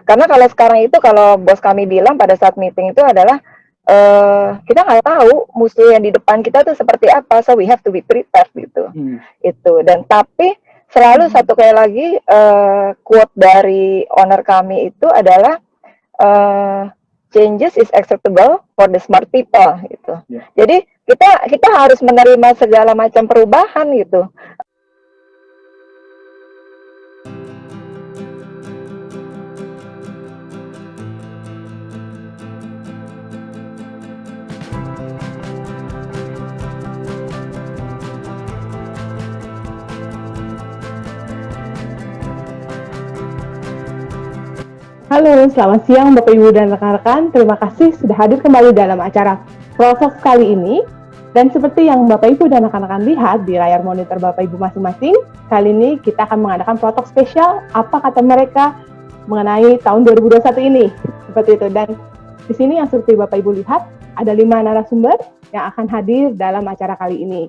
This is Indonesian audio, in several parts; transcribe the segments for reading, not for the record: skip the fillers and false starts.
Karena kalau sekarang itu kalau bos kami bilang pada saat meeting itu adalah kita nggak tahu musuh yang di depan kita tuh seperti apa, so we have to be prepared gitu. Itu. Dan tapi selalu satu kali lagi quote dari owner kami itu adalah changes is acceptable for the smart people gitu. Jadi kita harus menerima segala macam perubahan gitu. Halo, selamat siang Bapak Ibu dan rekan-rekan. Terima kasih sudah hadir kembali dalam acara Prosox kali ini. Dan seperti yang Bapak Ibu dan rekan-rekan lihat di layar monitor Bapak Ibu masing-masing, kali ini kita akan mengadakan Prosox spesial apa kata mereka mengenai tahun 2021 ini. Seperti itu. Dan di sini yang seperti Bapak Ibu lihat, ada 5 narasumber yang akan hadir dalam acara kali ini.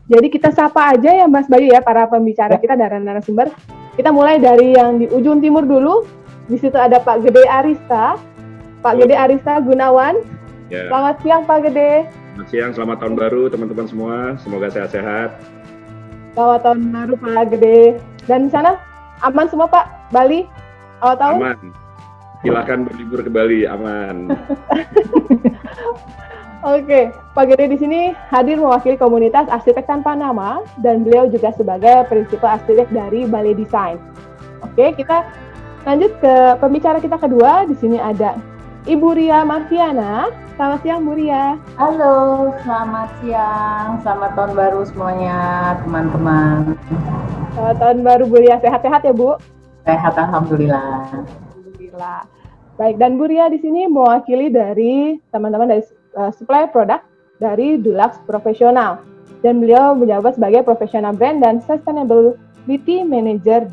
Jadi kita sapa aja ya Mas Bayu ya, para pembicara kita dan narasumber. Kita mulai dari yang di ujung timur dulu. Di situ ada Pak Gede Arista, Pak Gede Arista Gunawan. Ya. Selamat siang Pak Gede. Selamat siang, selamat tahun baru teman-teman semua. Semoga sehat-sehat. Selamat tahun baru Pak Gede. Dan di sana aman semua Pak? Bali? Awal tahun? Aman. Silakan berlibur ke Bali, aman. Oke, Pak Gede di sini hadir mewakili komunitas arsitek tanpa nama dan beliau juga sebagai prinsipal arsitek dari Bali Design. Oke, kita lanjut ke pembicara kita kedua. Di sini ada Ibu Ria Marviana. Selamat siang Bu Ria. Halo, selamat siang. Selamat tahun baru semuanya, teman-teman. Selamat tahun baru Bu Ria. Sehat-sehat ya Bu? Sehat, alhamdulillah. Alhamdulillah. Baik, dan Bu Ria di sini mewakili dari teman-teman dari supplier produk dari Dulux Profesional. Dan beliau menjabat sebagai Professional Brand dan Sustainability Manager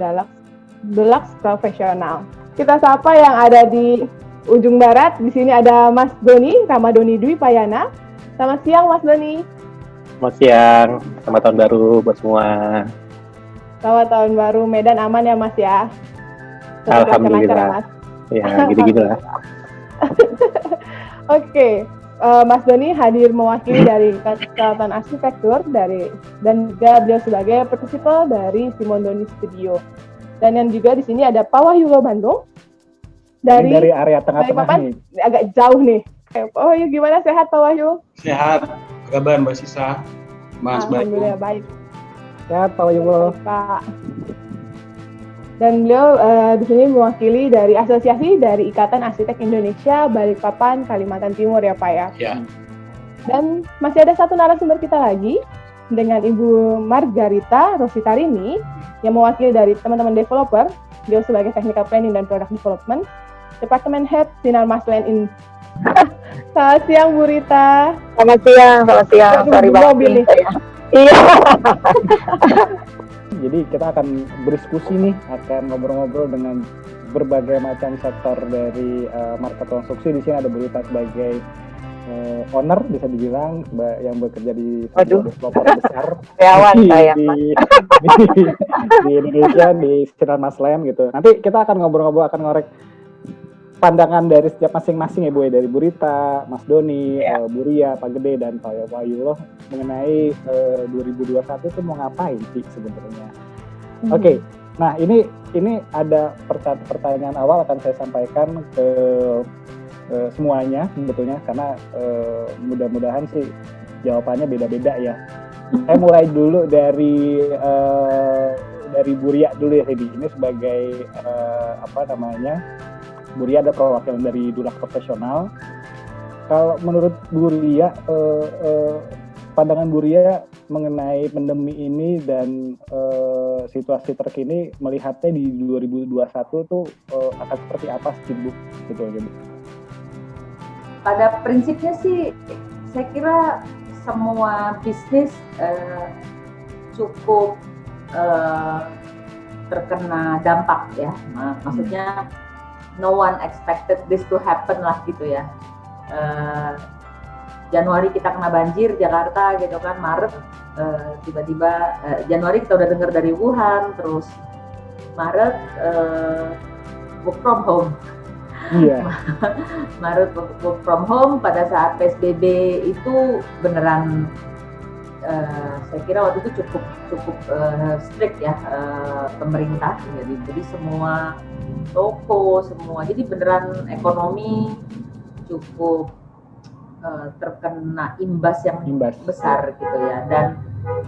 Dulux Profesional. Kita sapa yang ada di ujung barat. Di sini ada Mas Doni, Ramadoni Dwi Payana. Selamat siang Mas Doni. Selamat siang, selamat tahun baru buat semua. Selamat tahun baru, Medan aman ya Mas ya? Alhamdulillah. Mas. Ya, gitu-gitulah. Oke, Mas Doni hadir mewakili dari Konsultan Arsitektur dan juga beliau sebagai prinsipal dari Simon Doni Studio. Dan yang juga di sini ada Pak Wahyu Bandung dari area tengah-tengah nih. Agak jauh nih. Pak Wahyu gimana, sehat Pak Wahyu? Sehat. Apa kabar Mbak Sisa? Mas Bayu. Alhamdulillah baik. Sehat Pak Wahyu. Pak. Dan beliau di sini mewakili dari asosiasi dari Ikatan Arsitek Indonesia Balikpapan Kalimantan Timur ya Pak ya. Ya. Dan masih ada satu narasumber kita lagi dengan Ibu Margarita Rositarini yang mewakili dari teman-teman developer, beliau sebagai Technical Planning dan Product Development, Department Head Sinar Masland in. Selamat siang Bu Rita. Selamat siang. Sorry banget. Iya. Jadi kita akan berdiskusi nih, akan ngobrol-ngobrol dengan berbagai macam sektor dari market konstruksi. Di sini ada Bu Rita sebagai owner, bisa dibilang yang bekerja di developer besar di Indonesia, di Sinar Masland gitu. Nanti kita akan ngobrol-ngobrol, akan ngorek pandangan dari setiap masing-masing ya Bu, dari Bu Rita, Mas Doni, Bu Ria, Pak Gede, dan Pak Wahyu mengenai 2021 itu mau ngapain sih sebenarnya. Oke, nah ini ada pertanyaan awal akan saya sampaikan ke semuanya sebetulnya, karena mudah-mudahan sih jawabannya beda-beda ya. Saya mulai dulu dari Bu Ria dulu ya, ini sebagai Bu Ria ada perwakilan dari Dulux Profesional. Kalau menurut Bu Ria, pandangan Bu Ria mengenai pandemi ini dan situasi terkini, melihatnya di 2021 tuh akan seperti apa sih Bu? Betul, Bu? Pada prinsipnya sih, saya kira semua bisnis cukup terkena dampak ya. Maksudnya no one expected this to happen lah gitu ya. Januari kita kena banjir Jakarta gitu kan, Maret tiba-tiba Januari kita udah dengar dari Wuhan, terus Maret work from home. Iya. Maret work from home pada saat PSBB itu beneran saya kira waktu itu cukup strict ya pemerintah, jadi semua toko semua, jadi beneran ekonomi cukup terkena imbas yang besar gitu ya,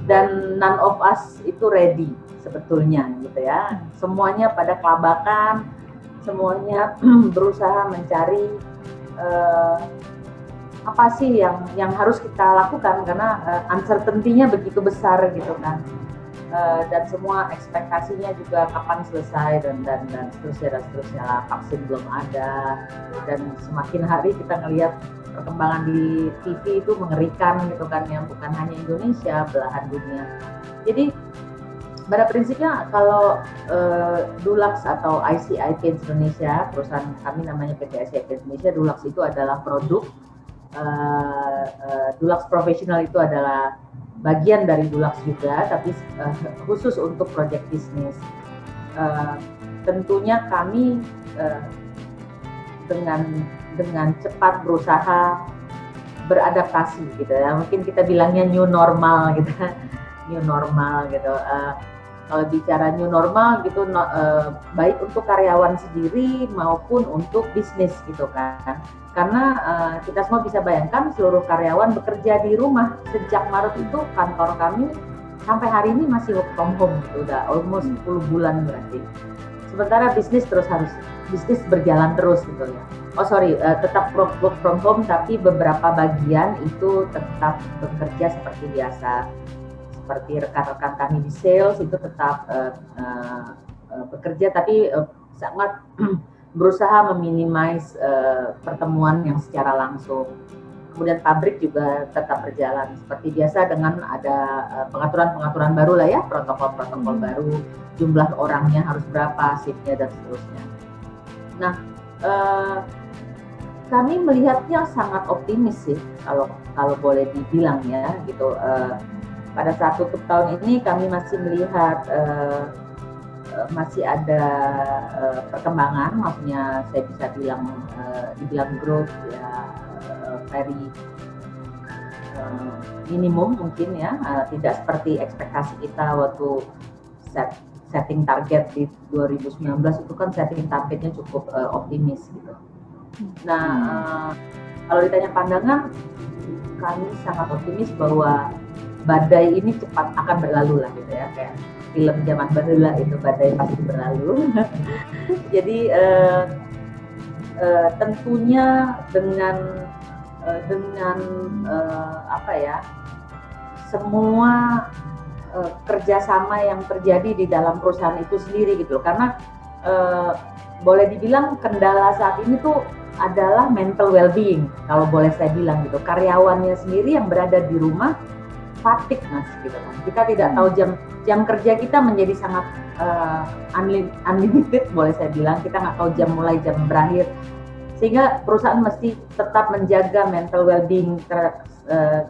dan none of us itu ready sebetulnya gitu ya, semuanya pada kelabakan, semuanya berusaha mencari apa sih yang harus kita lakukan karena uncertainty-nya begitu besar gitu kan, dan semua ekspektasinya juga kapan selesai dan seterusnya lah, vaksin belum ada, dan semakin hari kita ngelihat perkembangan di TV itu mengerikan gitu kan, yang bukan hanya Indonesia, belahan dunia. Jadi pada prinsipnya kalau Dulux atau ICI Paints Indonesia, perusahaan kami namanya PT ICI Paints Indonesia, Dulux itu adalah produk, Dulux Professional itu adalah bagian dari Dulux juga, tapi khusus untuk project bisnis. Tentunya kami dengan cepat berusaha beradaptasi gitu ya, mungkin kita bilangnya new normal gitu. Kalau bicara new normal gitu, baik untuk karyawan sendiri maupun untuk bisnis gitu kan, karena kita semua bisa bayangkan seluruh karyawan bekerja di rumah. Sejak Maret itu kantor kami sampai hari ini masih work from home gitu, udah almost 10 bulan berarti. Sementara bisnis berjalan terus gitu ya. Tetap work from home, tapi beberapa bagian itu tetap bekerja seperti biasa. Seperti rekan-rekan kami di sales itu tetap bekerja, tapi sangat berusaha meminimais pertemuan yang secara langsung. Kemudian pabrik juga tetap berjalan seperti biasa dengan ada pengaturan-pengaturan baru lah ya, protokol-protokol baru, jumlah orangnya harus berapa, shiftnya dan seterusnya. Nah, kami melihatnya sangat optimis sih kalau boleh dibilang ya gitu. Pada saat tutup tahun ini kami masih melihat masih ada perkembangan, maksudnya saya bisa dibilang growth ya, very minimum mungkin ya, tidak seperti ekspektasi kita waktu setting target di 2019 itu kan setting targetnya cukup optimis gitu. Nah, kalau ditanya pandangan, kami sangat optimis bahwa badai ini cepat akan berlalu lah gitu ya, kayak film zaman baheula itu, badai pasti berlalu. Jadi tentunya dengan apa ya, semua kerjasama yang terjadi di dalam perusahaan itu sendiri gitu, karena boleh dibilang kendala saat ini tuh adalah mental well-being kalau boleh saya bilang gitu. Karyawannya sendiri yang berada di rumah fatigue mas gitu kan. Kita tidak tahu jam kerja kita menjadi sangat unlimited boleh saya bilang. Kita nggak tahu jam mulai jam berakhir, sehingga perusahaan mesti tetap menjaga mental well-being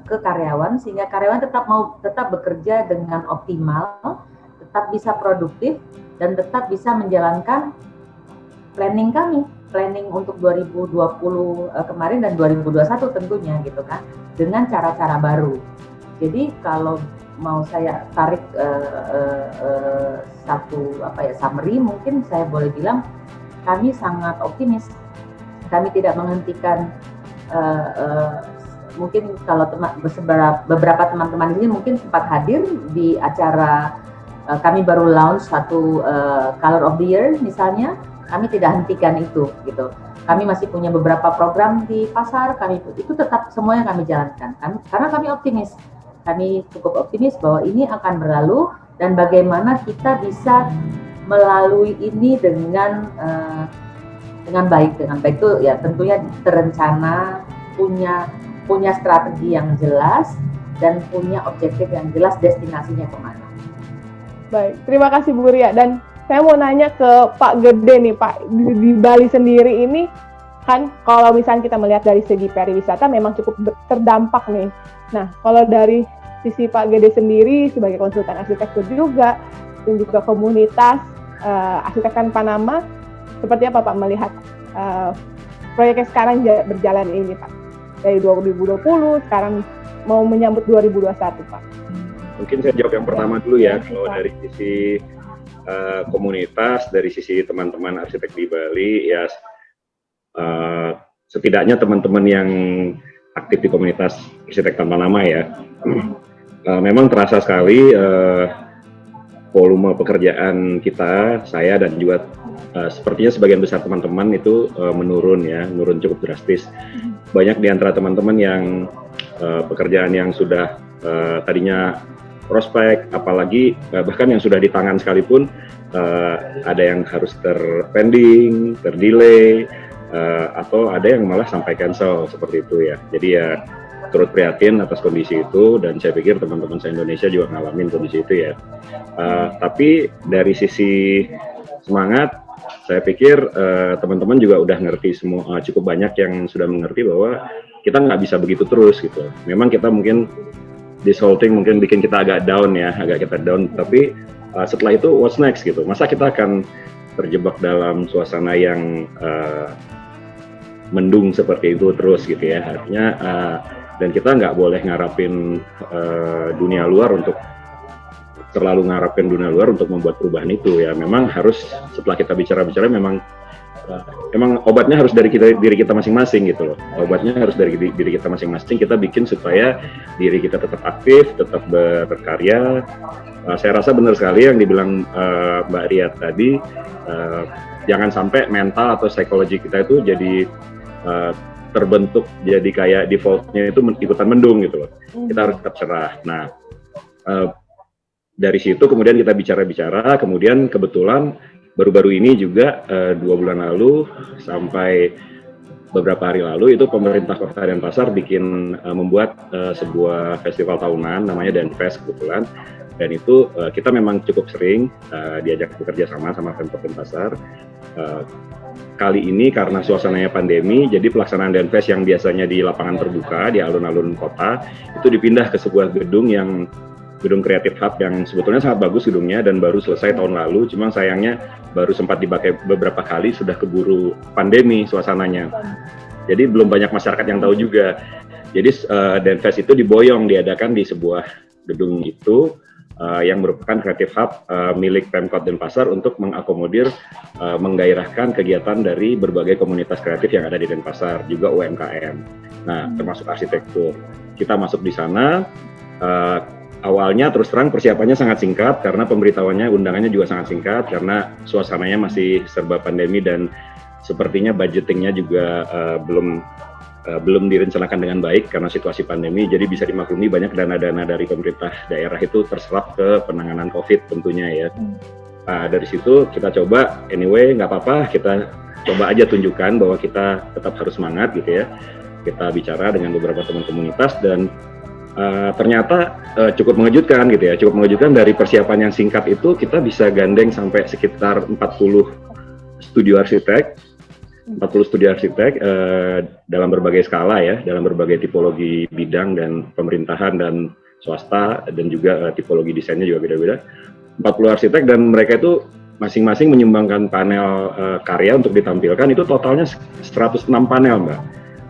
ke karyawan, sehingga karyawan tetap bekerja dengan optimal, tetap bisa produktif dan tetap bisa menjalankan planning untuk 2020 kemarin dan 2021 tentunya gitu kan, dengan cara-cara baru. Jadi kalau mau saya tarik satu summary, mungkin saya boleh bilang kami sangat optimis. Kami tidak menghentikan, mungkin kalau beberapa teman-teman di sini mungkin sempat hadir di acara kami baru launch satu Color of the Year misalnya, kami tidak hentikan itu gitu. Kami masih punya beberapa program di pasar, itu tetap semuanya kami jalankan karena kami optimis. Kami cukup optimis bahwa ini akan berlalu dan bagaimana kita bisa melalui ini dengan baik. Dengan baik itu ya tentunya terencana, punya strategi yang jelas dan punya objektif yang jelas, destinasinya kemana. Baik, terima kasih Bu Ria. Dan saya mau nanya ke Pak Gede nih Pak, di Bali sendiri ini kan kalau misalnya kita melihat dari segi pariwisata memang cukup terdampak nih. Nah, kalau dari sisi Pak Gede sendiri sebagai konsultan arsitektur juga dan juga komunitas arsitek Panama, Seperti apa Pak melihat proyeknya sekarang berjalan ini Pak? Dari 2020 sekarang mau menyambut 2021 Pak. Mungkin saya jawab yang pertama dulu ya. Kalau dari sisi komunitas, dari sisi teman-teman arsitek di Bali, ya setidaknya teman-teman yang aktif di komunitas arsitek tanpa nama ya, memang terasa sekali volume pekerjaan kita, saya dan juga sepertinya sebagian besar teman-teman itu menurun cukup drastis. Banyak di antara teman-teman yang pekerjaan yang sudah tadinya prospek, apalagi bahkan yang sudah di tangan sekalipun ada yang harus terpending, terdelay, atau ada yang malah sampai cancel seperti itu ya. Jadi ya turut prihatin atas kondisi itu, dan saya pikir teman-teman se-Indonesia juga ngalamin kondisi itu ya. Tapi dari sisi semangat, saya pikir teman-teman juga udah ngerti semua, cukup banyak yang sudah mengerti bahwa kita nggak bisa begitu terus gitu. Memang kita mungkin this whole thing mungkin bikin kita agak down ya, tapi setelah itu what's next gitu. Masa kita akan terjebak dalam suasana yang mendung seperti itu terus gitu ya. Artinya dan kita nggak boleh ngarapin dunia luar untuk membuat perubahan itu ya. Memang harus setelah kita bicara memang obatnya harus dari diri kita masing-masing gitu loh. Obatnya harus dari diri kita masing-masing. Kita bikin supaya diri kita tetap aktif, tetap berkarya. Saya rasa benar sekali yang dibilang Mbak Riyad tadi. Jangan sampai mental atau psikologi kita itu jadi terbentuk jadi kayak defaultnya itu ikutan mendung gitu loh. Kita harus tetap cerah. Nah, dari situ kemudian kita bicara-bicara, kemudian kebetulan baru-baru ini juga 2 bulan lalu sampai beberapa hari lalu itu pemerintah Kota Denpasar membuat sebuah festival tahunan namanya Denfest kebetulan, dan itu kita memang cukup sering diajak bekerja sama Pemkot Denpasar. Kali ini karena suasananya pandemi, jadi pelaksanaan Denfest yang biasanya di lapangan terbuka di alun-alun kota itu dipindah ke sebuah gedung Creative Hub yang sebetulnya sangat bagus gedungnya dan baru selesai tahun lalu, cuma sayangnya baru sempat dipakai beberapa kali, sudah keburu pandemi suasananya. Jadi belum banyak masyarakat yang tahu juga. Jadi Denfest itu diadakan di sebuah gedung itu yang merupakan Creative Hub milik Pemkot Denpasar untuk mengakomodir, menggairahkan kegiatan dari berbagai komunitas kreatif yang ada di Denpasar, juga UMKM. Nah, termasuk arsitektur. Kita masuk di sana. Awalnya terus terang persiapannya sangat singkat karena pemberitahuannya, undangannya juga sangat singkat karena suasananya masih serba pandemi dan sepertinya budgetingnya juga belum direncanakan dengan baik karena situasi pandemi. Jadi bisa dimaklumi banyak dana-dana dari pemerintah daerah itu terserap ke penanganan COVID tentunya ya. Dari situ kita coba, anyway nggak apa-apa, kita coba aja tunjukkan bahwa kita tetap harus semangat gitu ya. Kita bicara dengan beberapa teman komunitas dan ternyata cukup mengejutkan gitu ya, dari persiapan yang singkat itu kita bisa gandeng sampai sekitar 40 studio arsitek dalam berbagai skala ya, dalam berbagai tipologi bidang dan pemerintahan dan swasta, dan juga tipologi desainnya juga beda-beda. 40 arsitek dan mereka itu masing-masing menyumbangkan panel karya untuk ditampilkan, itu totalnya 106 panel Mbak.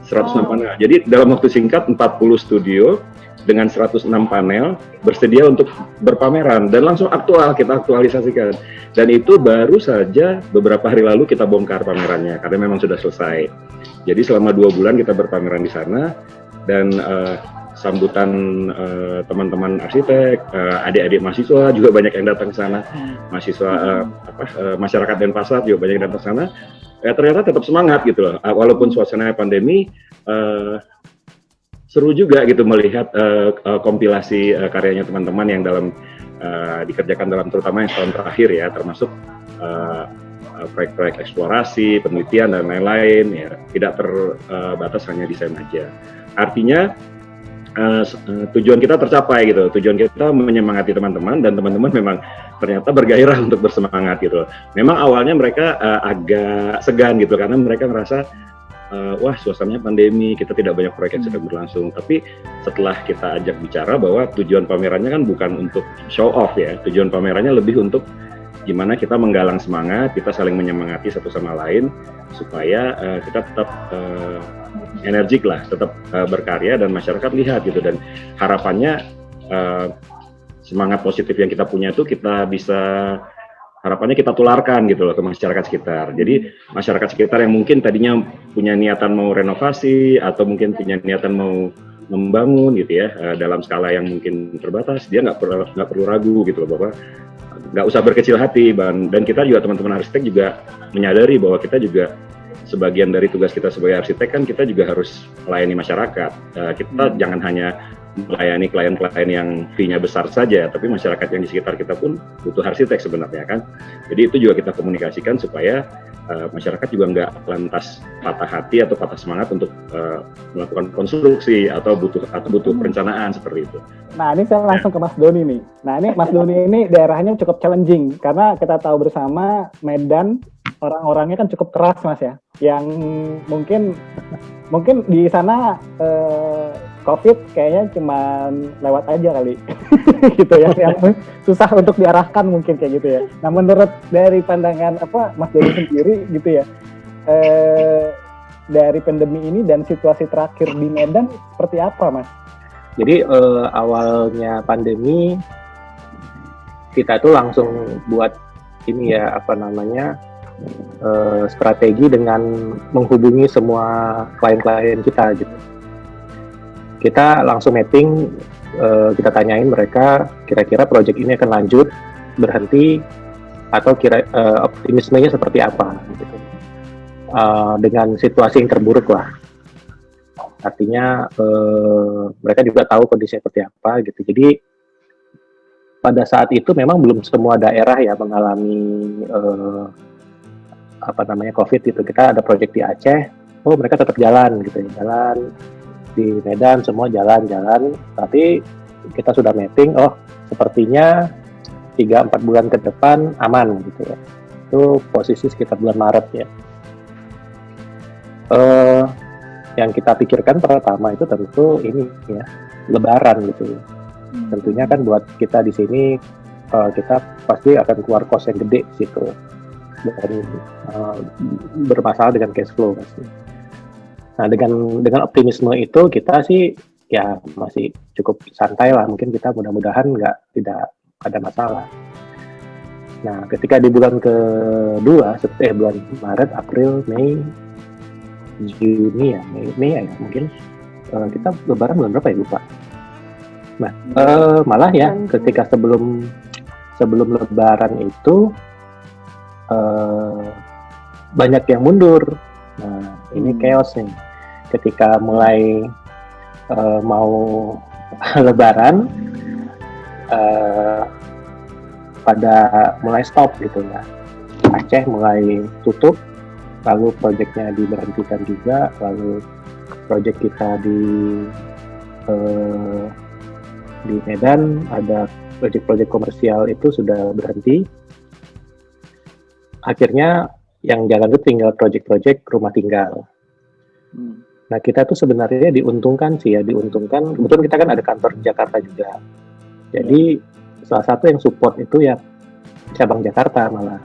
106 panel. Jadi dalam waktu singkat 40 studio dengan 106 panel bersedia untuk berpameran dan langsung kita aktualisasikan, dan itu baru saja beberapa hari lalu kita bongkar pamerannya karena memang sudah selesai. Jadi selama 2 bulan kita berpameran di sana, dan sambutan teman-teman arsitek, adik-adik mahasiswa juga banyak yang datang ke sana, mahasiswa masyarakat Denpasar juga banyak yang datang ke sana. Ternyata tetap semangat gitu loh, walaupun suasananya pandemi. Seru juga gitu melihat kompilasi karyanya teman-teman yang dikerjakan dalam terutama yang tahun terakhir ya, termasuk proyek-proyek eksplorasi, penelitian dan lain-lain ya, tidak terbatas hanya desain aja. Artinya tujuan kita tercapai gitu, tujuan kita menyemangati teman-teman, dan teman-teman memang ternyata bergairah untuk bersemangat gitu. Memang awalnya mereka agak segan gitu karena mereka merasa wah suasananya pandemi, kita tidak banyak proyek yang sedang berlangsung. Tapi setelah kita ajak bicara bahwa tujuan pamerannya kan bukan untuk show off ya, tujuan pamerannya lebih untuk gimana kita menggalang semangat, kita saling menyemangati satu sama lain supaya kita tetap energik lah, tetap berkarya dan masyarakat lihat gitu. Dan harapannya semangat positif yang kita punya itu harapannya kita tularkan gitu loh ke masyarakat sekitar. Jadi masyarakat sekitar yang mungkin tadinya punya niatan mau renovasi atau mungkin punya niatan mau membangun gitu ya dalam skala yang mungkin terbatas, dia nggak perlu ragu gitu loh bahwa nggak usah berkecil hati, dan kita juga teman-teman arsitek juga menyadari bahwa kita juga sebagian dari tugas kita sebagai arsitek kan kita juga harus melayani masyarakat. Kita jangan hanya melayani klien-klien yang fee-nya besar saja, tapi masyarakat yang di sekitar kita pun butuh arsitek sebenarnya kan. Jadi itu juga kita komunikasikan supaya masyarakat juga nggak lantas patah hati atau patah semangat untuk melakukan konstruksi atau butuh perencanaan seperti itu. Nah ini saya langsung ke Mas Doni nih. Nah ini Mas Doni ini daerahnya cukup challenging karena kita tahu bersama Medan orang-orangnya kan cukup keras Mas ya. Yang mungkin di sana COVID kayaknya cuma lewat aja kali gitu ya, yang susah untuk diarahkan mungkin kayak gitu ya. Nah menurut dari pandangan Mas Doni sendiri gitu ya, dari pandemi ini dan situasi terakhir di Medan seperti apa Mas? Jadi awalnya pandemi kita tuh langsung buat ini ya strategi dengan menghubungi semua klien-klien kita gitu. Kita langsung mapping, kita tanyain mereka kira-kira proyek ini akan lanjut, berhenti, atau optimismenya seperti apa gitu. Dengan situasi yang terburuk lah. Artinya mereka juga tahu kondisinya seperti apa gitu. Jadi pada saat itu memang belum semua daerah ya mengalami COVID itu. Kita ada proyek di Aceh, mereka tetap jalan gitu, jalan. Di Medan semua jalan-jalan, tapi kita sudah mapping, sepertinya 3-4 bulan ke depan aman gitu ya. Itu posisi sekitar bulan Maret ya. Yang kita pikirkan pertama itu tentu ini ya, Lebaran gitu ya. Tentunya kan buat kita di sini kita pasti akan keluar kos yang gede di situ dan bermasalah dengan cash flow pasti. Nah dengan optimisme itu kita sih ya masih cukup santai lah, mungkin kita mudah-mudahan tidak ada masalah. Nah ketika di bulan kedua, bulan Maret, April, Mei, Juni ya, Mei ya mungkin kita Lebaran bulan berapa ya lupa. Nah malah ya ketika sebelum Lebaran itu banyak yang mundur. Nah ini chaos nih. Ketika mulai mau Lebaran, pada mulai stop gitu ya. Aceh mulai tutup, lalu proyeknya diberhentikan juga, lalu proyek kita di Medan ada proyek-proyek komersial itu sudah berhenti. Akhirnya yang jalan itu tinggal proyek-proyek rumah tinggal. Nah kita tuh sebenarnya diuntungkan. Kebetulan kita kan ada kantor di Jakarta juga. Jadi salah satu yang support itu ya cabang Jakarta malah.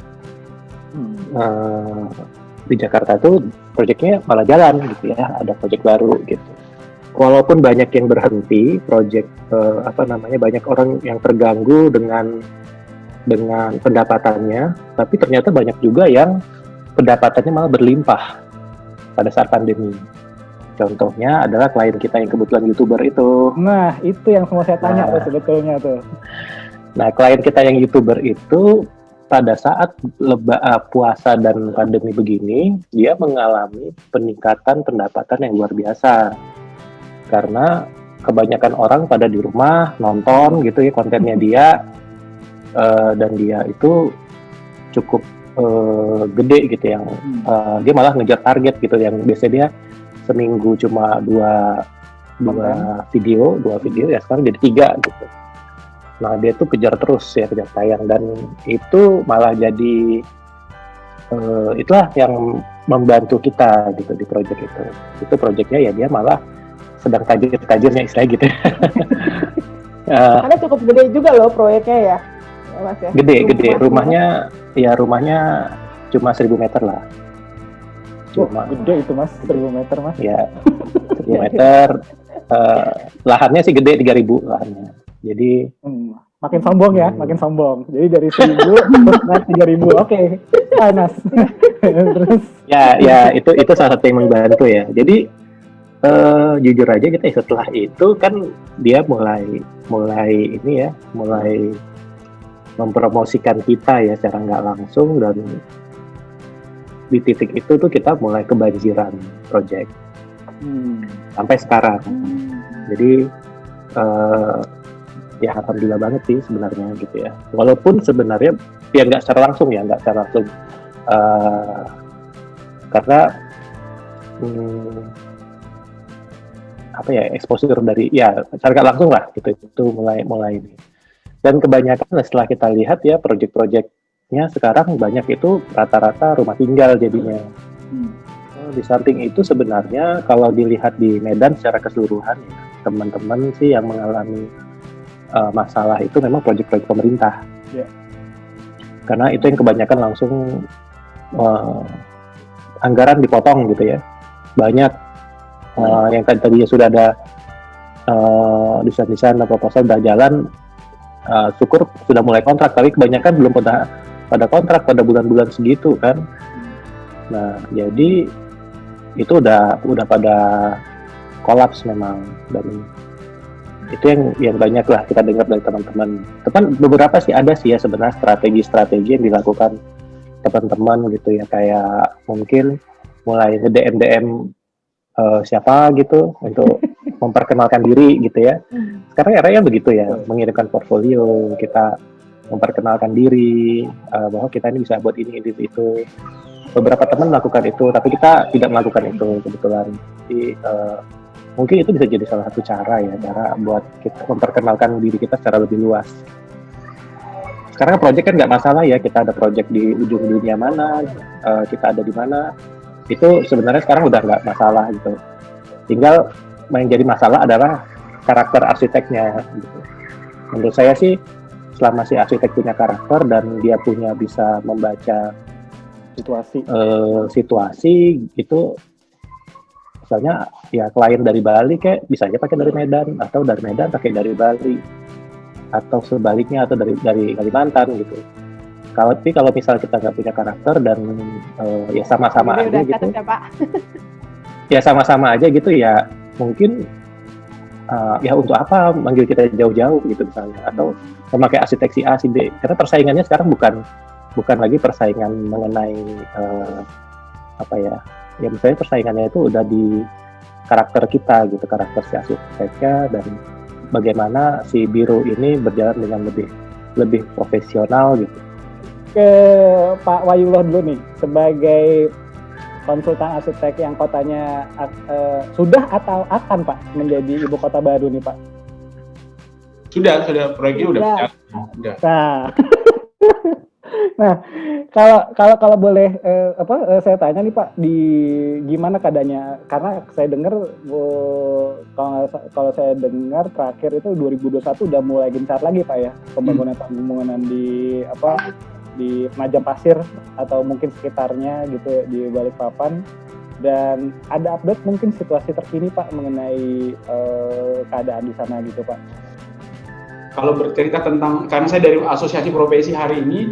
Di Jakarta tuh proyeknya malah jalan gitu ya, ada proyek baru gitu. Walaupun banyak yang berhenti, proyek banyak orang yang terganggu dengan pendapatannya, tapi ternyata banyak juga yang pendapatannya malah berlimpah pada saat pandemi. Contohnya adalah klien kita yang kebetulan YouTuber itu. Nah, itu yang semua saya tanya tuh sebetulnya tuh. Nah, klien kita yang YouTuber itu pada saat puasa dan pandemi begini, dia mengalami peningkatan pendapatan yang luar biasa. Karena kebanyakan orang pada di rumah nonton gitu ya kontennya dia, dan dia itu cukup gede gitu yang dia malah ngejar target gitu yang biasanya dia seminggu cuma dua video ya sekarang jadi 3 gitu. Nah dia tuh kejar tayang dan itu malah jadi itulah yang membantu kita gitu di proyek itu. Itu proyeknya ya dia malah sedang tajir-tajirnya istilah gitu. Karena cukup gede juga loh proyeknya ya. Mas ya. Gede. Rumahnya cuma 1.000 meter lah. Cuma gede itu Mas, 1.000 meter Mas. Ya, 1.000 meter. Lahannya sih gede, 3.000 lahannya. Jadi makin sombong ya, makin sombong. Jadi dari 1.000 terus naik 3.000. Oke. Panas. Terus ya itu salah satu yang membantu ya. Jadi jujur aja kita setelah itu kan dia mulai mempromosikan kita ya secara nggak langsung, dan di titik itu tuh kita mulai kebanjiran project sampai sekarang. Jadi ya alhamdulillah banget sih sebenarnya gitu ya. Walaupun sebenarnya ya nggak secara langsung karena apa ya, exposure dari ya secara nggak langsung lah gitu, itu mulai ini. Dan kebanyakan setelah kita lihat ya project-projectnya sekarang banyak itu rata-rata rumah tinggal jadinya. Di samping itu sebenarnya kalau dilihat di Medan secara keseluruhan ya, teman-teman sih yang mengalami masalah itu memang proyek-proyek pemerintah. Karena itu yang kebanyakan langsung anggaran dipotong gitu ya. Banyak yang tadinya sudah ada desain-desain atau proposal udah jalan, syukur sudah mulai kontrak, tapi kebanyakan belum pada kontrak pada bulan-bulan segitu kan. Nah, jadi itu udah pada kolaps memang, dan itu yang banyak lah kita dengar dari teman-teman. Teman beberapa sih ada sih ya sebenarnya strategi-strategi yang dilakukan teman-teman gitu ya, kayak mungkin mulai nge-DM siapa gitu untuk memperkenalkan diri gitu ya. Sekarang eranya begitu ya, mengirimkan portfolio, kita memperkenalkan diri bahwa kita ini bisa buat ini itu. Beberapa teman melakukan itu, tapi kita tidak melakukan itu kebetulan. Jadi mungkin itu bisa jadi salah satu cara buat kita memperkenalkan diri kita secara lebih luas. Sekarang project kan nggak masalah ya, kita ada project di ujung dunia mana, kita ada di mana, itu sebenarnya sekarang udah nggak masalah gitu. Tinggal yang jadi masalah adalah karakter arsiteknya gitu. Menurut saya sih selama si arsitek punya karakter dan dia bisa membaca situasi itu, misalnya ya klien dari Bali kayak bisa aja pakai dari Medan, atau dari Medan pakai dari Bali, atau sebaliknya, atau dari Kalimantan gitu. Tapi kalau misal kita nggak punya karakter dan ya sama-sama aja gitu, ya sama-sama aja gitu ya, mungkin ya untuk apa manggil kita jauh-jauh gitu misalnya, atau memakai arsitek si A si B, karena persaingannya sekarang bukan lagi persaingan mengenai apa ya misalnya persaingannya itu udah di karakter kita gitu, karakter si arsiteknya, dan bagaimana si biro ini berjalan dengan lebih profesional gitu. Ke Pak Wayuloh dulu nih, sebagai konsultan arsitek yang kotanya sudah atau akan Pak menjadi ibu kota baru nih Pak? Sudah proyeknya udah. Nah, kalau boleh saya tanya nih Pak, gimana keadaannya? Karena saya dengar kalau saya dengar terakhir itu 2021 udah mulai gencar lagi Pak ya, pembangunan di Penajam Pasir atau mungkin sekitarnya gitu di Balikpapan. Dan ada update mungkin situasi terkini Pak mengenai keadaan di sana gitu Pak? Kalau bercerita tentang, karena saya dari asosiasi profesi hari ini,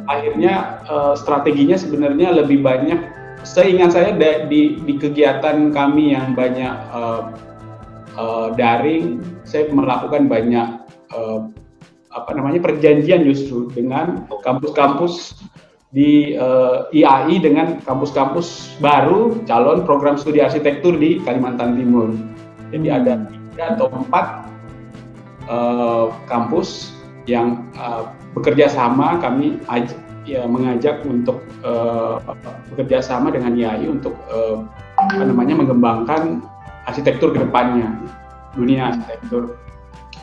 akhirnya strateginya sebenarnya lebih banyak, seingat saya di kegiatan kami yang banyak daring, saya melakukan banyak perjanjian justru dengan kampus-kampus di IAI dengan kampus-kampus baru calon program studi arsitektur di Kalimantan Timur. Jadi ada 3 atau 4 kampus yang bekerja sama, kami mengajak untuk bekerja sama dengan IAI untuk mengembangkan arsitektur ke depannya, dunia arsitektur.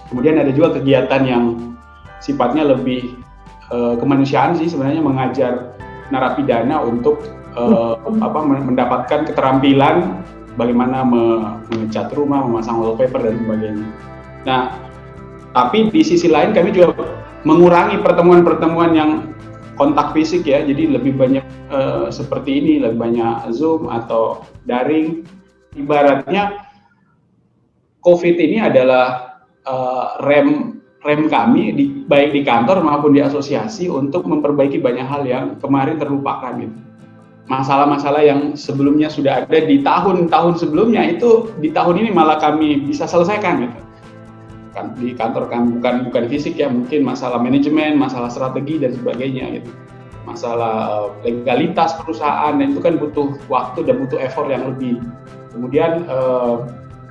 Kemudian ada juga kegiatan yang sifatnya lebih kemanusiaan sih sebenarnya, mengajar narapidana untuk mendapatkan keterampilan bagaimana mengecat rumah, memasang wallpaper dan sebagainya. Nah, tapi di sisi lain kami juga mengurangi pertemuan-pertemuan yang kontak fisik ya, jadi lebih banyak seperti ini, lebih banyak Zoom atau daring. Ibaratnya COVID ini adalah rem kami baik di kantor maupun di asosiasi untuk memperbaiki banyak hal yang kemarin terlupakan gitu. Masalah-masalah yang sebelumnya sudah ada di tahun-tahun sebelumnya itu di tahun ini malah kami bisa selesaikan gitu. Kan di kantor kan bukan fisik ya, mungkin masalah manajemen, masalah strategi dan sebagainya gitu. Masalah legalitas perusahaan, dan itu kan butuh waktu dan butuh effort yang lebih. Kemudian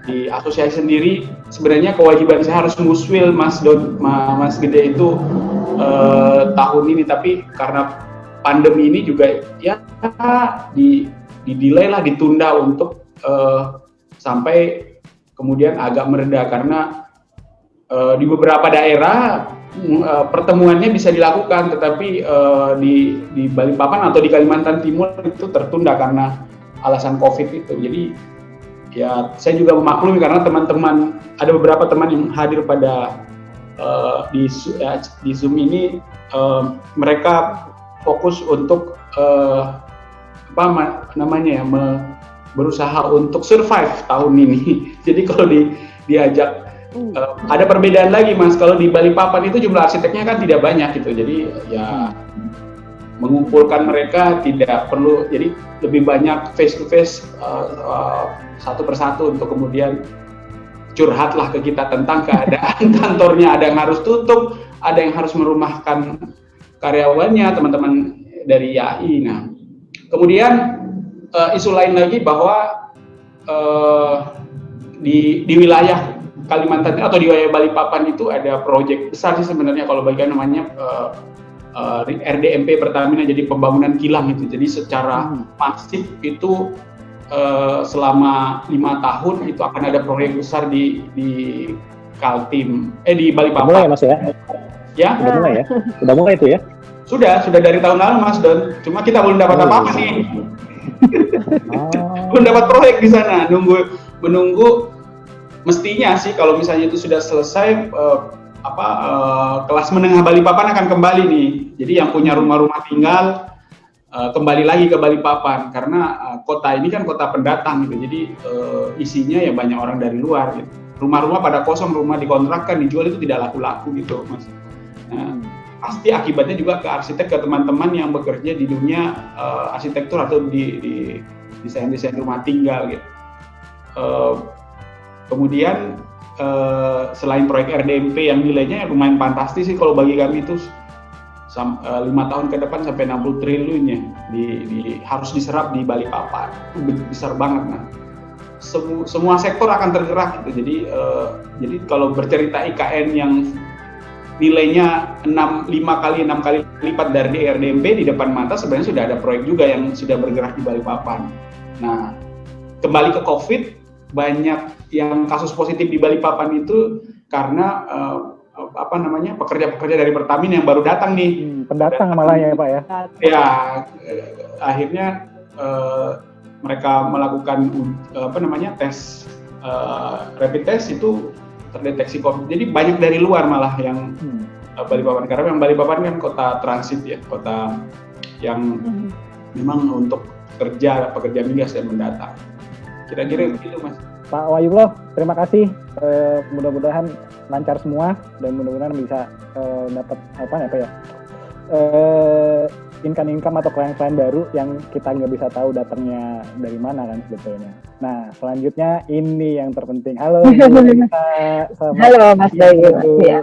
di asosiasi sendiri sebenarnya kewajiban saya harus muswil Mas Gede itu tahun ini, tapi karena pandemi ini juga ya di-delay lah, ditunda untuk sampai kemudian agak mereda, karena di beberapa daerah pertemuannya bisa dilakukan, tetapi di Balikpapan atau di Kalimantan Timur itu tertunda karena alasan COVID itu. Jadi ya saya juga memaklumi karena teman-teman, ada beberapa teman yang hadir pada di Zoom ini, mereka fokus untuk berusaha untuk survive tahun ini. Jadi kalau diajak ada perbedaan lagi Mas, kalau di Balikpapan itu jumlah arsiteknya kan tidak banyak gitu, jadi ya mengumpulkan mereka tidak perlu, jadi lebih banyak face to face satu persatu untuk kemudian curhatlah ke kita tentang keadaan kantornya, ada yang harus tutup, ada yang harus merumahkan karyawannya, teman-teman dari YAI. Nah, kemudian isu lain lagi bahwa di wilayah Kalimantan atau di wilayah Balikpapan itu ada proyek besar sih sebenarnya, kalau bagian namanya RDMP Pertamina, jadi pembangunan kilang itu. Jadi secara masif itu selama 5 tahun itu akan ada proyek besar di Kaltim, di Balikpapan. Udah mulai Mas ya? Ya? Udah mulai ya? Udah mulai itu ya? Sudah dari tahun lalu Mas Don. Cuma kita belum dapat apa-apa nih. Belum dapat proyek di sana. Menunggu mestinya sih kalau misalnya itu sudah selesai, kelas menengah Balikpapan akan kembali nih. Jadi yang punya rumah-rumah tinggal kembali lagi ke Balikpapan, karena kota ini kan kota pendatang gitu. Jadi isinya ya banyak orang dari luar gitu. Rumah-rumah pada kosong, rumah dikontrakkan, dijual itu tidak laku-laku gitu Mas. Nah, pasti akibatnya juga ke arsitek, ke teman-teman yang bekerja di dunia arsitektur atau di desain-desain rumah tinggal gitu. Kemudian selain proyek RDMP yang nilainya lumayan fantastis sih kalau bagi kami itu 5 tahun ke depan sampai 60 triliun ya harus diserap di Balikpapan, besar banget. Nah, semua sektor akan tergerak gitu. Jadi kalau bercerita IKN yang nilainya 5 kali lipat dari RDMP di depan mata, sebenarnya sudah ada proyek juga yang sudah bergerak di Balikpapan. Nah, kembali ke COVID, banyak yang kasus positif di Balikpapan itu karena pekerja-pekerja dari Pertamina yang baru datang nih. Pendatang malah ya Pak ya? Ya, akhirnya mereka melakukan tes rapid test itu terdeteksi COVID. Jadi banyak dari luar malah yang Balikpapan, karena yang Balikpapan kan kota transit ya, kota yang memang untuk pekerja migas dan mendatang. Kira-kira begitu Mas. Pak Wayulo, terima kasih. Mudah-mudahan lancar semua dan mudah-mudahan bisa dapat income atau klien-klien baru yang kita nggak bisa tahu datangnya dari mana kan sebetulnya. Nah, selanjutnya ini yang terpenting. Halo Halo Mas Bayu. Ya,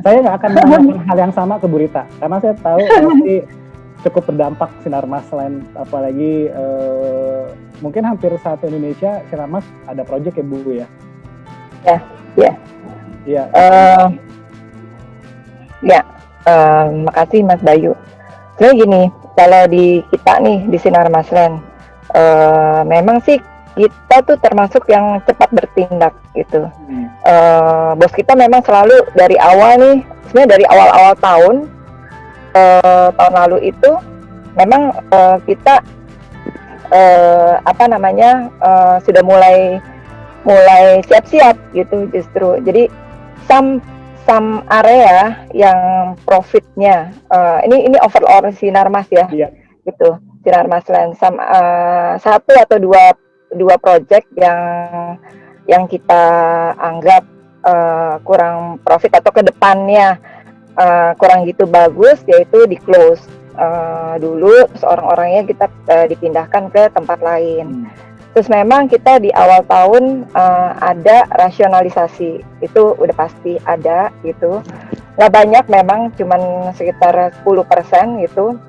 saya nggak akan menanyakan hal yang sama ke Bu Rita karena saya tahu pasti cukup berdampak Sinarmas, selain apalagi mungkin hampir satu Indonesia Sinarmas ada proyek ya Bu ya? Makasih Mas Bayu. Jadi gini, kalau di kita nih di Sinarmasland, memang sih kita tuh termasuk yang cepat bertindak gitu. Bos kita memang selalu dari awal nih, sebenarnya dari awal-awal tahun lalu itu memang kita sudah mulai siap-siap gitu justru. Jadi some area yang profitnya ini overall Sinarmas ya, gitu, Sinarmas Land, satu atau dua project yang kita anggap kurang profit atau kedepannya kurang gitu bagus, yaitu di close dulu, terus orang-orangnya kita dipindahkan ke tempat lain. Terus memang kita di awal tahun ada rasionalisasi, itu udah pasti ada gitu. Nggak banyak memang, cuman sekitar 10% gitu.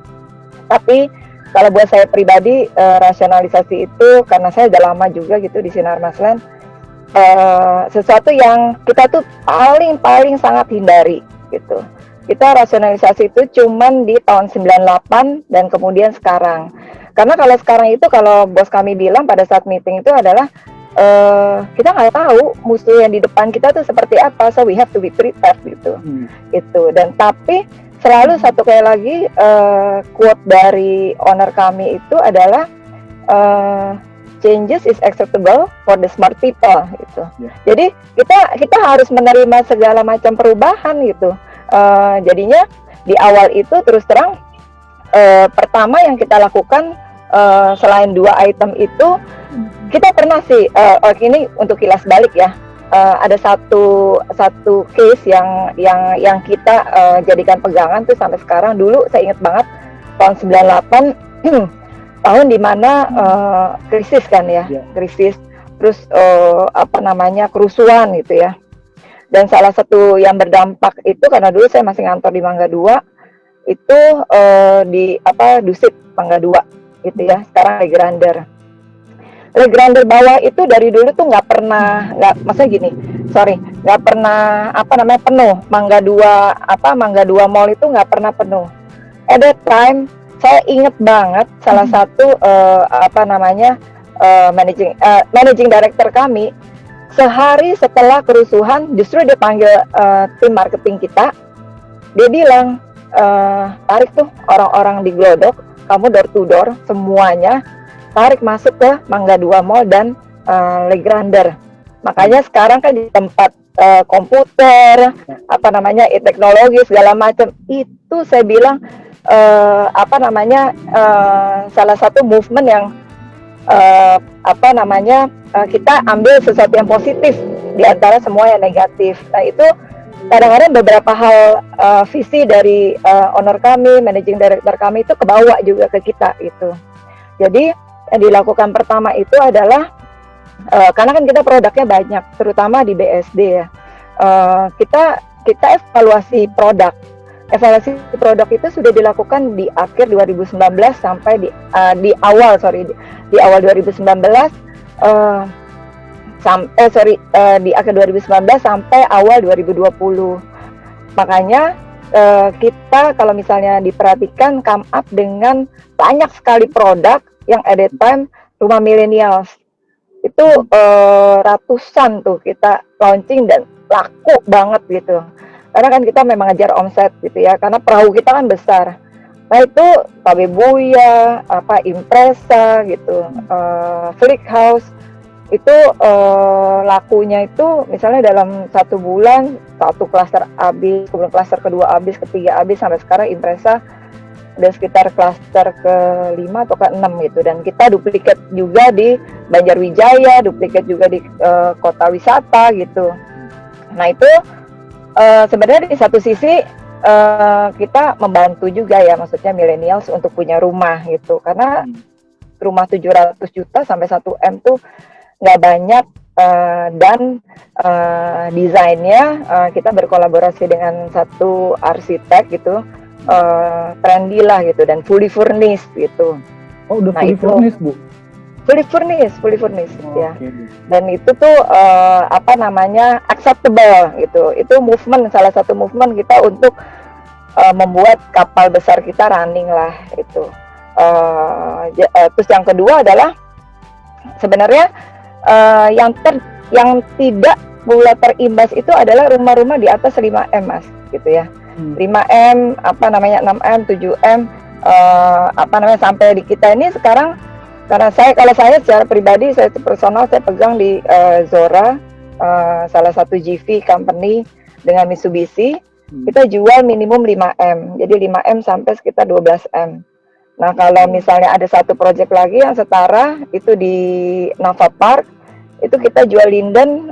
Tapi kalau buat saya pribadi, rasionalisasi itu karena saya udah lama juga gitu di Sinarmas Land, sesuatu yang kita tuh paling sangat hindari gitu. Kita rasionalisasi itu cuman di tahun 98 dan kemudian sekarang. Karena kalau sekarang itu, kalau bos kami bilang pada saat meeting itu adalah kita nggak tahu musuh yang di depan kita tuh seperti apa, so we have to be prepared gitu. Itu. Dan tapi selalu satu kali lagi quote dari owner kami itu adalah changes is acceptable for the smart people gitu. Jadi kita harus menerima segala macam perubahan gitu. Jadinya di awal itu terus terang pertama yang kita lakukan selain 2 item itu, kita pernah sih ini untuk kilas balik ya, ada satu case yang kita jadikan pegangan tuh sampai sekarang. Dulu saya ingat banget tahun 98 tahun dimana krisis kan ya, krisis, terus kerusuhan gitu ya. Dan salah satu yang berdampak itu karena dulu saya masih ngantor di Mangga 2, itu di Dusit Mangga 2 gitu ya, sekarang Legrander bawah itu dari dulu tuh nggak pernah penuh. Mangga 2 mall itu nggak pernah penuh. At that time saya inget banget salah satu managing director kami, sehari setelah kerusuhan justru dia panggil tim marketing kita, dia bilang, tarik tuh orang-orang di Glodok, kamu door to door semuanya, tarik masuk ke Mangga 2 Mall dan Legrander. Makanya sekarang kan di tempat komputer, teknologi segala macam, itu saya bilang salah satu movement yang kita ambil sesuatu yang positif di antara semua yang negatif. Nah itu kadang-kadang beberapa hal visi dari owner kami, managing director kami itu kebawa juga ke kita gitu. Jadi yang dilakukan pertama itu adalah karena kan kita produknya banyak, terutama di BSD ya. Kita evaluasi produk. Evaluasi produk itu sudah dilakukan di akhir 2019 sampai di awal 2019 di akhir 2019 sampai awal 2020. Makanya kita kalau misalnya diperhatikan come up dengan banyak sekali produk yang at that time rumah millennials. Itu ratusan tuh kita launching dan laku banget gitu. Karena kan kita memang ngejar omset gitu ya, karena perahu kita kan besar. Nah itu KB Buya, Impresa gitu, Flick House itu lakunya itu misalnya dalam 1 bulan 1 klaster habis, kemudian klaster kedua habis, ketiga habis, sampai sekarang Impresa udah sekitar klaster ke-5 atau ke-6 gitu. Dan kita duplikat juga di Banjarwijaya, duplikat juga di kota wisata gitu. Nah itu sebenarnya di satu sisi kita membantu juga ya, maksudnya millennials untuk punya rumah gitu, karena rumah 700 juta sampai 1 M tuh nggak banyak, dan desainnya kita berkolaborasi dengan satu arsitek gitu, trendy lah gitu, dan fully furnished gitu. Oh udah fully furnished Bu? Fully furnished ya. Okay. Dan itu tuh acceptable gitu. Itu movement, salah satu movement kita untuk membuat kapal besar kita running lah itu. Terus yang kedua adalah sebenarnya yang tidak mulai terimbas itu adalah rumah-rumah di atas 5M Mas gitu ya. 5M, 6M, 7M, sampai di kita ini sekarang. Karena kalau saya secara pribadi, saya personal, saya pegang di Zora, salah satu GV company, dengan Mitsubishi, kita jual minimum 5M. Jadi 5M sampai sekitar 12M. Nah, kalau misalnya ada satu project lagi yang setara, itu di Nava Park, itu kita jual linden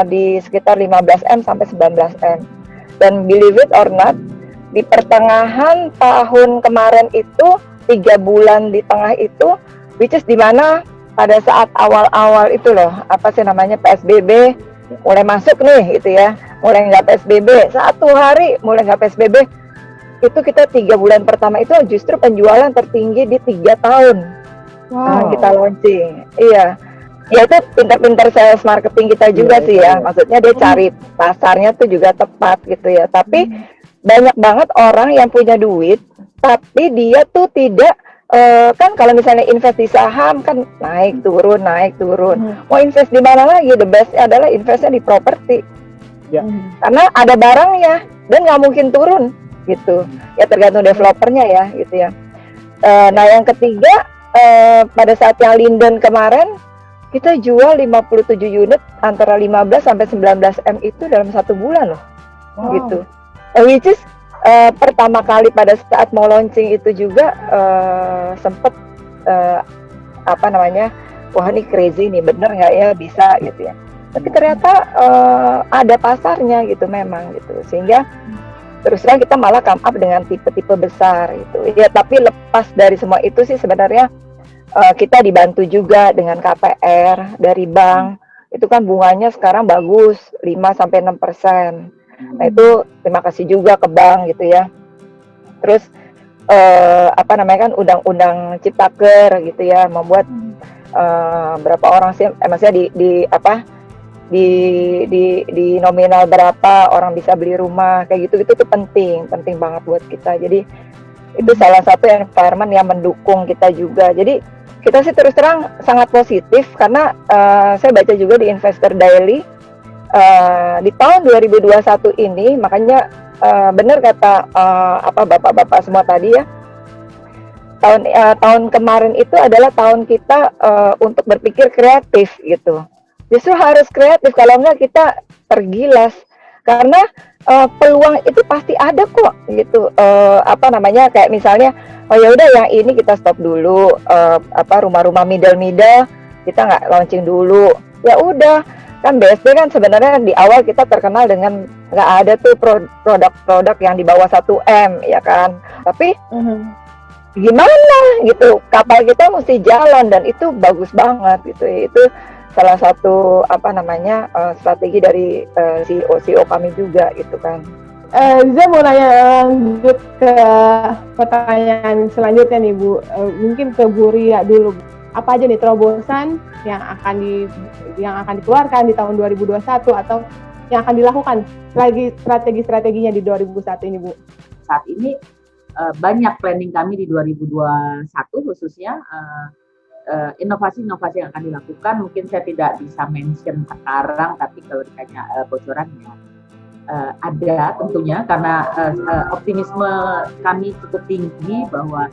di sekitar 15M sampai 19M. Dan believe it or not, di pertengahan tahun kemarin itu, 3 bulan di tengah itu, which is di mana pada saat awal-awal itu loh, apa sih namanya, PSBB, mulai masuk nih gitu ya, mulai nggak PSBB, 1 hari mulai nggak PSBB, itu kita 3 bulan pertama itu justru penjualan tertinggi di 3 tahun. Nah, kita launching. Iya. Ya itu pintar-pintar sales marketing kita juga sih ya. Maksudnya dia cari pasarnya tuh juga tepat gitu ya. Tapi banyak banget orang yang punya duit, tapi dia tuh tidak kan kalau misalnya invest di saham kan naik turun. Mau invest di mana lagi? The best adalah investnya di properti. Ya. Karena ada barangnya dan nggak mungkin turun gitu. Ya tergantung developernya ya gitu ya. Nah yang ketiga pada saat yang Linden kemarin kita jual 57 unit antara 15 sampai 19M itu dalam 1 bulan loh. Gitu. Which is pertama kali pada saat mau launching itu juga sempet apa namanya, wah ini crazy nih, bener nggak ya bisa gitu ya. Tapi ternyata ada pasarnya gitu memang gitu, sehingga terus terang kita malah come up dengan tipe-tipe besar gitu. Ya tapi lepas dari semua itu sih sebenarnya kita dibantu juga dengan KPR dari bank. Itu kan bunganya sekarang bagus 5-6%. Nah itu terima kasih juga ke bank gitu ya. Terus apa namanya kan undang-undang Ciptaker gitu ya, membuat berapa orang sih maksudnya di nominal berapa orang bisa beli rumah kayak gitu tuh penting banget buat kita. Jadi itu salah satu environment yang mendukung kita juga. Jadi kita sih terus terang sangat positif karena saya baca juga di Investor Daily di tahun 2021 ini, makanya benar kata bapak-bapak semua tadi ya, tahun kemarin itu adalah tahun kita untuk berpikir kreatif gitu. Justru harus kreatif, kalau enggak kita tergilas karena peluang itu pasti ada kok gitu. Kayak misalnya oh ya udah yang ini kita stop dulu, rumah-rumah middle kita nggak launching dulu, ya udah. Kan BSD kan sebenarnya di awal kita terkenal dengan nggak ada tuh produk-produk yang di bawah 1M ya kan, tapi gimana gitu, kapal kita mesti jalan dan itu bagus banget gitu. Itu salah satu strategi dari CEO kami juga gitu kan. Saya mau nanya lanjut ke pertanyaan selanjutnya nih Bu, mungkin ke Bu Ria dulu. Apa aja nih terobosan yang akan dikeluarkan di tahun 2021 atau yang akan dilakukan lagi strategi-strateginya di 2021 ini Bu? Saat ini banyak planning kami di 2021 khususnya inovasi-inovasi yang akan dilakukan. Mungkin saya tidak bisa mention sekarang, tapi kalau ditanya bocorannya ada tentunya karena optimisme kami cukup tinggi bahwa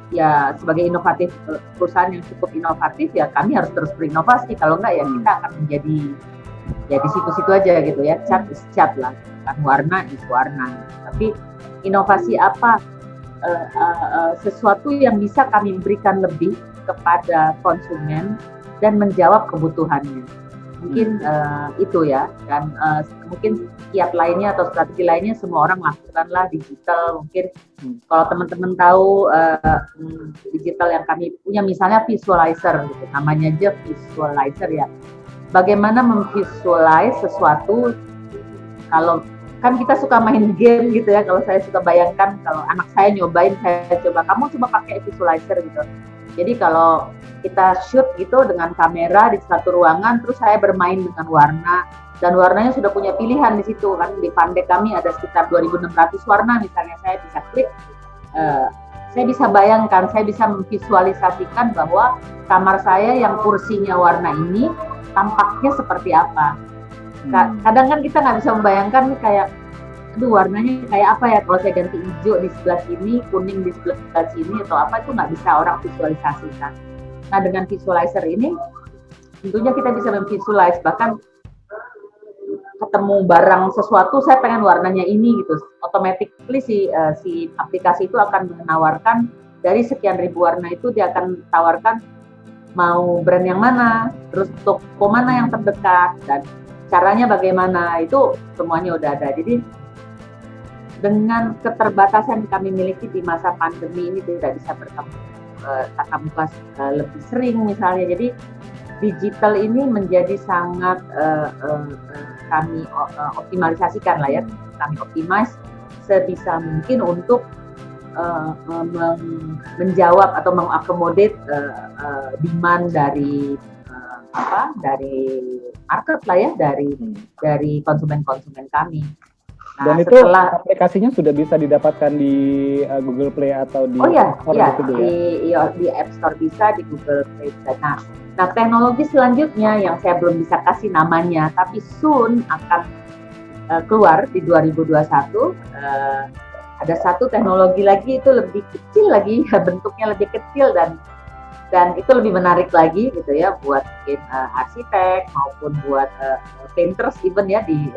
ya sebagai perusahaan yang cukup inovatif ya kami harus terus berinovasi, kalau enggak ya kita akan menjadi ya di situ-situ aja gitu ya, cat is cat lah, kan warna is warna. Tapi inovasi apa, sesuatu yang bisa kami berikan lebih kepada konsumen dan menjawab kebutuhannya. Mungkin itu ya, dan mungkin kiat lainnya atau strategi lainnya semua orang lakukanlah digital. Mungkin kalau teman-teman tahu digital yang kami punya misalnya visualizer gitu, namanya aja visualizer ya. Bagaimana memvisualize sesuatu, kalau kan kita suka main game gitu ya, kalau saya suka bayangkan kalau anak saya nyobain, saya coba, kamu coba pakai visualizer gitu. Jadi kalau kita shoot gitu dengan kamera di satu ruangan, terus saya bermain dengan warna, dan warnanya sudah punya pilihan di situ kan. Di Pandek kami ada sekitar 2.600 warna misalnya, saya bisa klik, saya bisa bayangkan, saya bisa memvisualisasikan bahwa kamar saya yang kursinya warna ini tampaknya seperti apa. Kadang kan kita nggak bisa membayangkan nih, kayak aduh warnanya kayak apa ya kalau saya ganti hijau di sebelah sini, kuning di sebelah sini atau apa, itu nggak bisa orang visualisasikan. Nah dengan visualizer ini tentunya kita bisa memvisualize, bahkan ketemu barang sesuatu, saya pengen warnanya ini gitu, automatically si aplikasi itu akan menawarkan dari sekian ribu warna itu, dia akan tawarkan mau brand yang mana, terus toko mana yang terdekat, dan caranya bagaimana, itu semuanya udah ada. Jadi dengan keterbatasan yang kami miliki di masa pandemi ini, tidak bisa bertemu tatap muka lebih sering misalnya, jadi digital ini menjadi sangat kami optimalisasikan lah ya, kami optimize sebisa mungkin untuk menjawab atau mengakomodir demand dari dari market lah ya, dari konsumen-konsumen kami. Nah, dan itu aplikasinya sudah bisa didapatkan di Google Play atau di App Store gitu ya? Di App Store bisa, di Google Play bisa. Nah, teknologi selanjutnya yang saya belum bisa kasih namanya, tapi soon akan keluar di 2021. Ada satu teknologi lagi, itu lebih kecil lagi, bentuknya lebih kecil dan itu lebih menarik lagi gitu ya, buat mungkin arsitek maupun buat painters even ya, di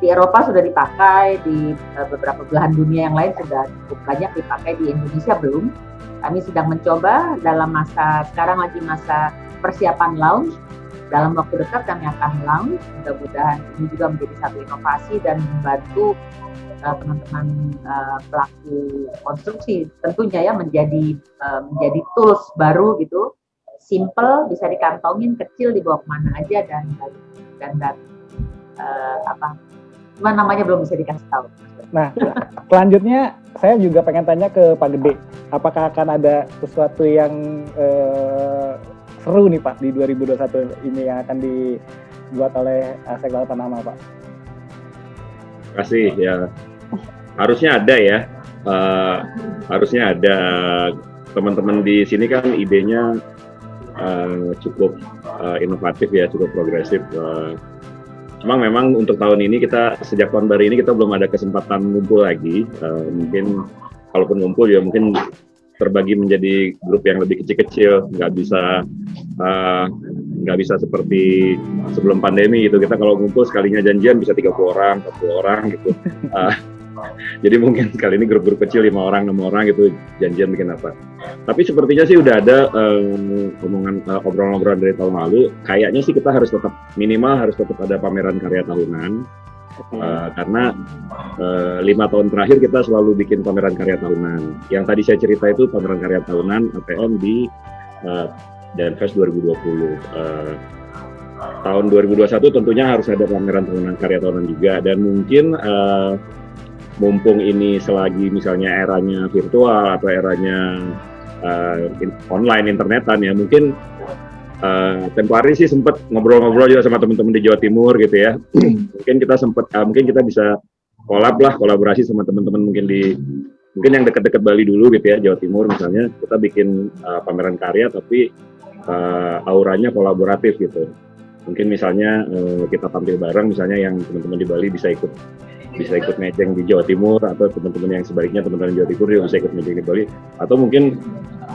Eropa sudah dipakai, di beberapa belahan dunia yang lain sudah cukup banyak dipakai, di Indonesia belum. Kami sedang mencoba, dalam sekarang lagi masa persiapan launch. Dalam waktu dekat kami akan launch, mudah-mudahan ini juga menjadi satu inovasi dan membantu teman-teman pelaku konstruksi tentunya ya, menjadi tools baru gitu, simple, bisa dikantongin, kecil, dibawa kemana aja, dan cuma namanya belum bisa dikasih tahu. Nah, selanjutnya saya juga pengen tanya ke Pak Gede, apakah akan ada sesuatu yang seru nih Pak di 2021 ini yang akan dibuat oleh Sektor Panama, Pak? Terima kasih ya. Harusnya ada ya, harusnya ada. Teman-teman di sini kan idenya cukup inovatif ya, cukup progresif. Cuma memang untuk tahun ini sejak tahun baru ini kita belum ada kesempatan ngumpul lagi. Mungkin kalaupun ngumpul ya mungkin terbagi menjadi grup yang lebih kecil-kecil, nggak bisa seperti sebelum pandemi gitu. Kita kalau ngumpul sekalinya janjian bisa 30 orang, 40 orang gitu. Jadi mungkin kali ini grup-grup kecil 5 orang, 6 orang gitu janjian bikin apa. Tapi sepertinya sih udah ada obrolan-obrolan dari tahun lalu. Kayaknya sih kita harus tetap ada pameran karya tahunan. Karena 5 tahun terakhir kita selalu bikin pameran karya tahunan. Yang tadi saya cerita itu pameran karya tahunan ATM di Danfest 2020. Tahun 2021 tentunya harus ada pameran tahunan karya tahunan juga, dan mungkin mumpung ini selagi misalnya eranya virtual atau eranya online internetan ya, mungkin tempo hari sih sempat ngobrol-ngobrol juga sama teman-teman di Jawa Timur gitu ya. Mungkin kita bisa kolaborasi sama teman-teman mungkin yang dekat-dekat Bali dulu gitu ya, Jawa Timur misalnya, kita bikin pameran karya tapi auranya kolaboratif gitu. Mungkin misalnya kita tampil bareng, misalnya yang teman-teman di Bali bisa ikut mejeng di Jawa Timur, atau teman-teman yang sebaliknya teman-teman Jawa Timur juga bisa ikut mejeng di Bali, atau mungkin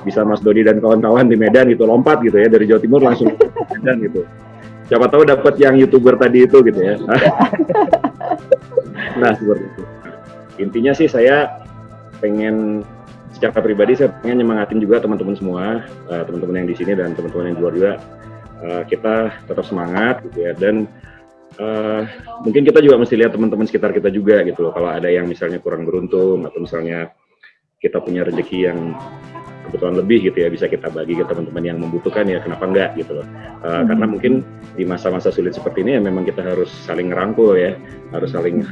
bisa Mas Dodi dan kawan-kawan di Medan gitu, lompat gitu ya dari Jawa Timur langsung ke Medan gitu. Siapa tahu dapat yang YouTuber tadi itu gitu ya. Nah seperti itu. Intinya sih saya pengen, secara pribadi saya pengen nyemangatin juga teman-teman semua, teman-teman yang di sini dan teman-teman yang di luar juga, kita tetap semangat gitu ya, dan mungkin kita juga mesti lihat teman-teman sekitar kita juga gitu loh. Kalau ada yang misalnya kurang beruntung, atau misalnya kita punya rezeki yang kebetulan lebih gitu ya, bisa kita bagi ke teman-teman yang membutuhkan ya, kenapa enggak gitu loh. Karena mungkin di masa-masa sulit seperti ini ya memang kita harus saling ngerangkul ya, harus saling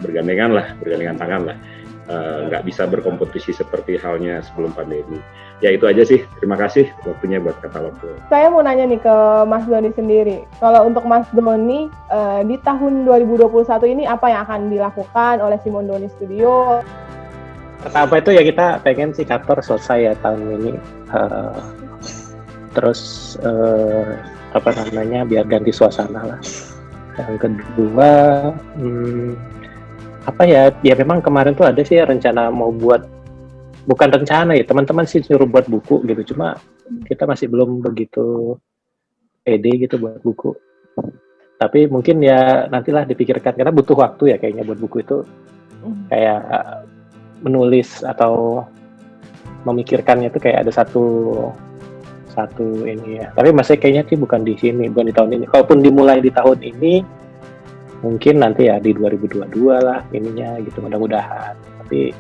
bergandengan tangan lah. Nggak bisa berkompetisi seperti halnya sebelum pandemi. Ya itu aja sih, terima kasih waktunya buat Katalog. Saya mau nanya nih ke Mas Doni sendiri, kalau untuk Mas Doni di tahun 2021 ini apa yang akan dilakukan oleh Simon Doni Studio? Apa itu ya, kita pengen sih kantor selesai ya tahun ini, terus biar ganti suasana lah. Yang kedua ya memang kemarin tuh ada sih ya rencana mau buat, bukan rencana ya, teman-teman sih nyuruh buat buku gitu, cuma kita masih belum begitu pede gitu buat buku. Tapi mungkin ya nantilah dipikirkan karena butuh waktu ya kayaknya buat buku itu, kayak menulis atau memikirkannya itu kayak ada satu ini ya. Tapi masih kayaknya sih bukan di tahun ini. Kalaupun dimulai di tahun ini, mungkin nanti ya di 2022 lah ininya gitu, mudah-mudahan. Tapi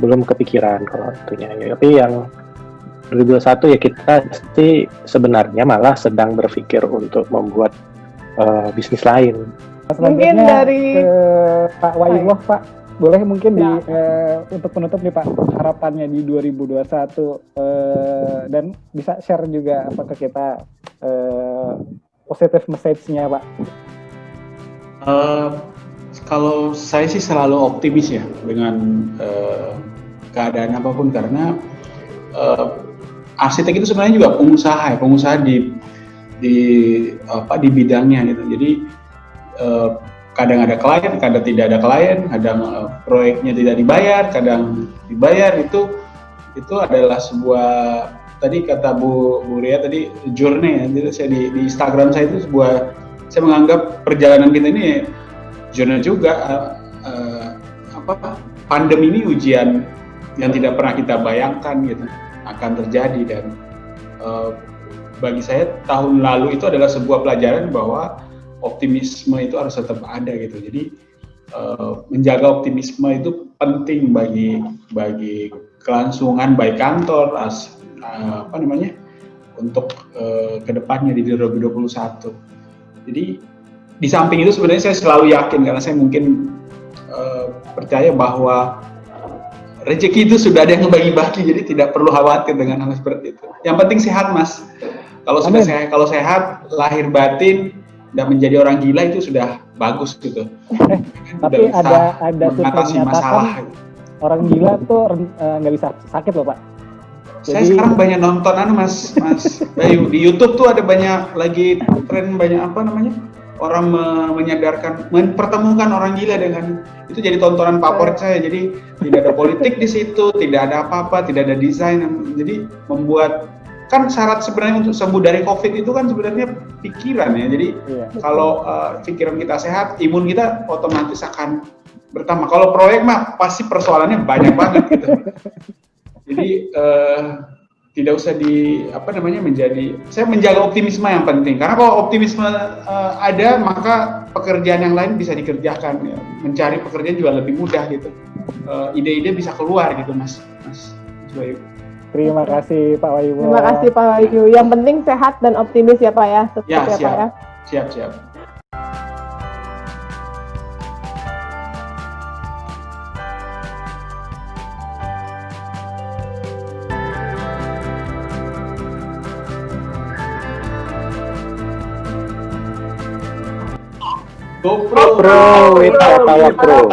belum kepikiran kalau itunya. Tapi yang 2021 ya kita pasti sebenarnya malah sedang berpikir untuk membuat bisnis lain. Mungkin dari ke Pak Wayuwoh, Pak, boleh mungkin untuk penutup nih Pak, harapannya di 2021 dan bisa share juga apa ke kita positive message-nya Pak. Kalau saya sih selalu optimis ya dengan keadaan apapun, karena arsitek itu sebenarnya juga pengusaha di bidangnya gitu. Jadi kadang ada klien, kadang tidak ada klien, kadang proyeknya tidak dibayar, kadang dibayar. Itu adalah sebuah, tadi kata Bu Ria tadi, journey ya. Jadi saya di Instagram saya itu saya menganggap perjalanan kita ini journey juga. Pandemi ini ujian yang tidak pernah kita bayangkan gitu akan terjadi, dan bagi saya tahun lalu itu adalah sebuah pelajaran bahwa optimisme itu harus tetap ada gitu. Jadi menjaga optimisme itu penting bagi kelangsungan baik kantor untuk kedepannya di 2021. Jadi di samping itu sebenarnya saya selalu yakin, karena saya mungkin percaya bahwa rezeki itu sudah ada yang ngebagi-bagi, jadi tidak perlu khawatir dengan hal seperti itu. Yang penting sehat, Mas. Kalau sehat, lahir batin, dan menjadi orang gila itu sudah bagus gitu. Tapi ada mengatasi masalah. Orang gila tuh nggak bisa sakit loh Pak. Saya sekarang banyak nonton Mas Bayu, di YouTube tuh ada banyak lagi tren, banyak orang menyadarkan, mempertemukan orang gila dengan itu, jadi tontonan favorit saya. Jadi tidak ada politik di situ, tidak ada apa-apa, tidak ada desain. Jadi membuat, kan syarat sebenarnya untuk sembuh dari COVID itu kan sebenarnya pikiran ya. Jadi kalau pikiran kita sehat, imun kita otomatis akan bertambah. Kalau proyek mah pasti persoalannya banyak banget gitu. Jadi tidak usah saya menjaga optimisme yang penting, karena kalau optimisme ada, maka pekerjaan yang lain bisa dikerjakan ya. Mencari pekerjaan juga lebih mudah gitu, ide-ide bisa keluar gitu Mas Bayu. Terima kasih Pak Wayu. Terima kasih Pak Wayu. Yang penting sehat dan optimis ya Pak ya. Siap. Pak ya. Siap. GoPro, Pro, itu Pro.